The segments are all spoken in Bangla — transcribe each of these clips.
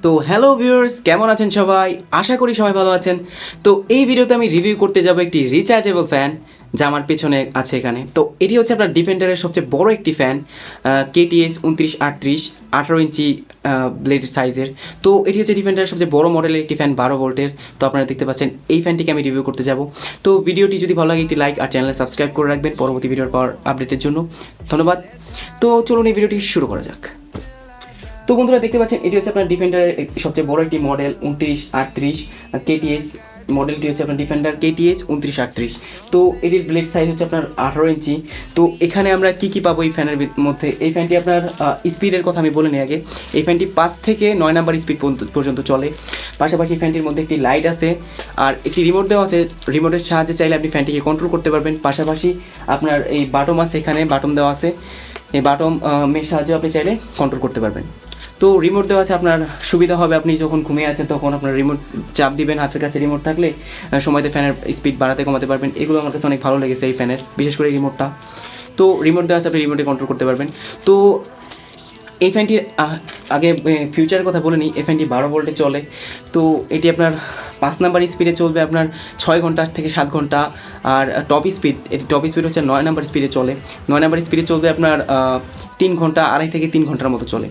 তো হ্যালো ভিউয়ার্স, কেমন আছেন সবাই? আশা করি সবাই ভালো আছেন। তো এই ভিডিওতে আমি রিভিউ করতে যাব একটি রিচার্জেবল ফ্যান, যা আমার পেছনে আছে এখানে। তো এটি হচ্ছে আপনার ডিফেন্ডারের সবচেয়ে বড় একটি ফ্যান, কেটিএস 2938 18 ইঞ্চি ব্লেড সাইজের। তো এটি হচ্ছে ডিফেন্ডারের সবচেয়ে বড় মডেলের একটি ফ্যান, 12 ভোল্টের। তো আপনারা দেখতে পাচ্ছেন এই ফ্যানটিকে আমি রিভিউ করতে যাব। তো ভিডিওটি যদি ভালো লাগে একটি লাইক আর চ্যানেলে সাবস্ক্রাইব করে রাখবেন পরবর্তী ভিডিওর পর আপডেটের জন্য। ধন্যবাদ। তো চলুন এই ভিডিওটি শুরু করা যাক। তো বন্ধুরা দেখতে পাচ্ছেন এটি হচ্ছে আপনার ডিফেন্ডারের সবচেয়ে বড় একটি মডেল 2938 কেটিএস মডেলটি হচ্ছে আপনার ডিফেন্ডার কেটিএস 2938। তো এটির ব্লেড সাইজ হচ্ছে আপনার 18 ইঞ্চি। তো এখানে আমরা কি পাবো এই ফ্যানের মধ্যে? এই ফ্যানটি আপনার স্পিডের কথা আমি বলে নিই আগে। এই ফ্যানটি 5 থেকে 9 নাম্বার স্পিড পর্যন্ত চলে। পাশাপাশি ফ্যানটির মধ্যে একটি লাইট আছে আর একটি রিমোট দেওয়া আছে। রিমোটের সাহায্যে চাইলে আপনি ফ্যানটিকে কন্ট্রোল করতে পারবেন। পাশাপাশি আপনার এই বাটম আছে, এখানে বাটম দেওয়া আছে। এই বাটম মের সাহায্যে আপনি চাইলে কন্ট্রোল করতে পারবেন। তো রিমোট দেওয়া আছে, আপনার সুবিধা হবে। আপনি যখন ঘুমিয়ে আছেন তখন আপনার রিমোট চাপ দিবেন, হাতের কাছে রিমোট থাকলে সময়তে ফ্যানের স্পিড বাড়াতে কমাতে পারবেন। এগুলো আমার কাছে অনেক ভালো লেগেছে এই ফ্যানের, বিশেষ করে রিমোটটা। তো রিমোট দেওয়া আছে, আপনি রিমোটে কন্ট্রোল করতে পারবেন। তো এই ফ্যানটির আগে ফিউচারের কথা বলে নিই। এই ফ্যানটি 12 ভোল্টে চলে। তো এটি আপনার 5 নাম্বার স্পিডে চলবে আপনার 6 ঘন্টা থেকে 7 ঘন্টা। আর টপ স্পিড হচ্ছে 9 নাম্বার স্পিডে চলে। 9 নাম্বার স্পিডে চলবে আপনার 3 ঘন্টা, 2.5 থেকে 3 ঘন্টার মতো চলে।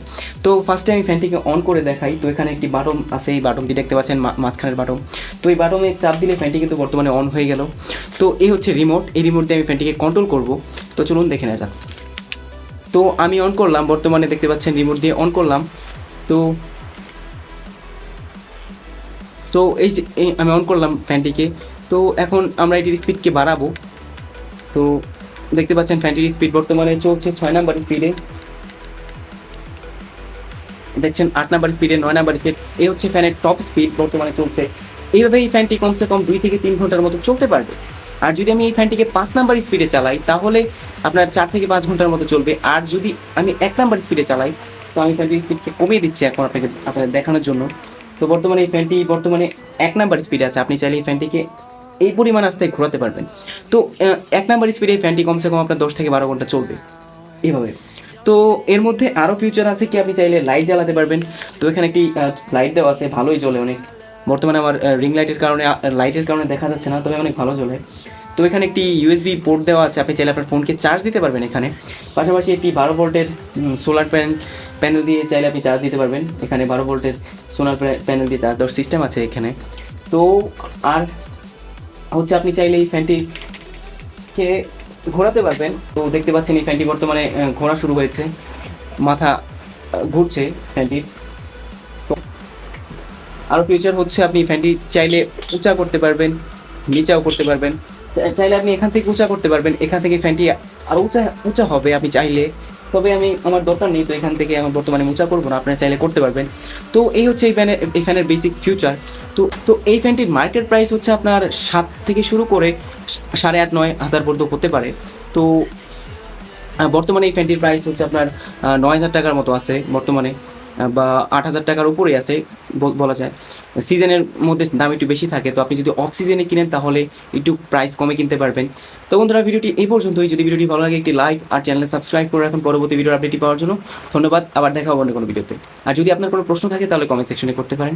তো ফার্স্টে আমি ফ্যানটিকে অন করে দেখাই। তো এখানে একটি বাটন আছে, এই বাটনটি দেখতে পাচ্ছেন মাঝখানের বাটন। তো এই বাটনে চাপ দিলে ফ্যানটি কিন্তু বর্তমানে অন হয়ে গেল। তো এই হচ্ছে রিমোট, এই রিমোট দিয়ে আমি ফ্যানটিকে কন্ট্রোল করব। তো চলুন দেখে নেওয়া যাক। তো আমি অন করলাম, বর্তমানে দেখতে পাচ্ছেন রিমোট দিয়ে অন করলাম। তো তো এই আমি অন করলাম ফ্যানটিকে। তো এখন আমরা এটির স্পিডকে বাড়াবো। তো দেখতে পাচ্ছেন ফ্যানটির স্পিড বর্তমানে চলছে 6 নাম্বার স্পিডে, দেখছেন 8 নাম্বার স্পিডে, 9 নাম্বার স্পিড। এই হচ্ছে ফ্যানের টপ স্পিড বর্তমানে চলছে। এইভাবে এই ফ্যানটি কমসে কম 2 থেকে 3 ঘন্টার মতো চলতে পারবে। আর যদি আমি এই ফ্যানটিকে 5 নাম্বার স্পিডে চালাই তাহলে আপনার 4 থেকে 5 ঘন্টার মতো চলবে। আর যদি আমি 1 নাম্বার স্পিডে চালাই, তো আমি ফ্যানটির স্পিডকে কমিয়ে দিচ্ছি এখন আপনাদের দেখানোর জন্য। তো বর্তমানে এই ফ্যানটি 1 নাম্বার স্পিডে আছে। আপনি চাইলে এই ফ্যানটিকে এই পরিমাণ আস্তে ঘোরাতে পারবেন। তো 1 নাম্বার স্পিডে এই ফ্যানটি কমসে কম আপনার 10 থেকে 12 ঘন্টা চলবে এইভাবে। তো এর মধ্যে আরও ফিউচার আছে কি, আপনি চাইলে লাইট জ্বালাতে পারবেন। তো এখানে একটি লাইট দেওয়া আছে, ভালোই জ্বলে অনেক। বর্তমানে আমার রিং লাইটের কারণে দেখা যাচ্ছে না, তবে অনেক ভালো জ্বলে। তো এখানে একটি ইউএসবি পোর্ট দেওয়া আছে, আপনি চাইলে আপনার ফোনকে চার্জ দিতে পারবেন এখানে। পাশাপাশি একটি 12 ভোল্টের সোলার প্যানেল দিয়ে চাইলে আপনি চার্জ দিতে পারবেন। এখানে 12 ভোল্টের সোলার প্যানেল দিয়ে চার্জ দেওয়ার সিস্টেম আছে এখানে। তো আর হচ্ছে আপনি চাইলে এই ফ্যানটিকে ঘোরাতে পারবেন। তো দেখতে পাচ্ছেন এই ফ্যানটি বর্তমানে ঘোরা শুরু হয়েছে, মাথা ঘুরছে ফ্যানটির। তো আরও ফিউচার হচ্ছে আপনি ফ্যানটি চাইলে উঁচা করতে পারবেন, নিচাও করতে পারবেন। চাইলে আপনি এখান থেকে উঁচা করতে পারবেন, এখান থেকে ফ্যানটি আরও উঁচা হবে আপনি চাইলে। তবে আমার দরকার নেই, তো এখান থেকে আমার বর্তমানে উঁচা করবো না, আপনারা চাইলে করতে পারবেন। তো এই হচ্ছে এই ফ্যানের বেসিক ফিউচার। তো এই ফ্যানটির মার্কেট প্রাইস হচ্ছে আপনার 7 থেকে শুরু করে 8,500-9 হাজার পর্যন্ত হতে পারে। তো বর্তমানে এই ফ্যানটির প্রাইস হচ্ছে আপনার 9,000 টাকার মতো আছে বর্তমানে, বা 8,000 টাকার উপরেই আছে বলা যায়। সিজনের মধ্যে দাম একটু বেশি থাকে। তো আপনি যদি অফ সিজনে কিনেন তাহলে একটু প্রাইস কমে কিনতে পারবেন। তো বন্ধুরা, ভিডিওটি এই পর্যন্তই। যদি ভিডিওটি ভালো লাগে একটি লাইক আর চ্যানেলে সাবস্ক্রাইব করে রাখুন পরবর্তী ভিডিওর আপডেটটি পাওয়ার জন্য। ধন্যবাদ। আবার দেখা হবে অন্য কোনো ভিডিওতে। আর যদি আপনার কোনো প্রশ্ন থাকে তাহলে কমেন্ট সেকশনে করতে পারেন।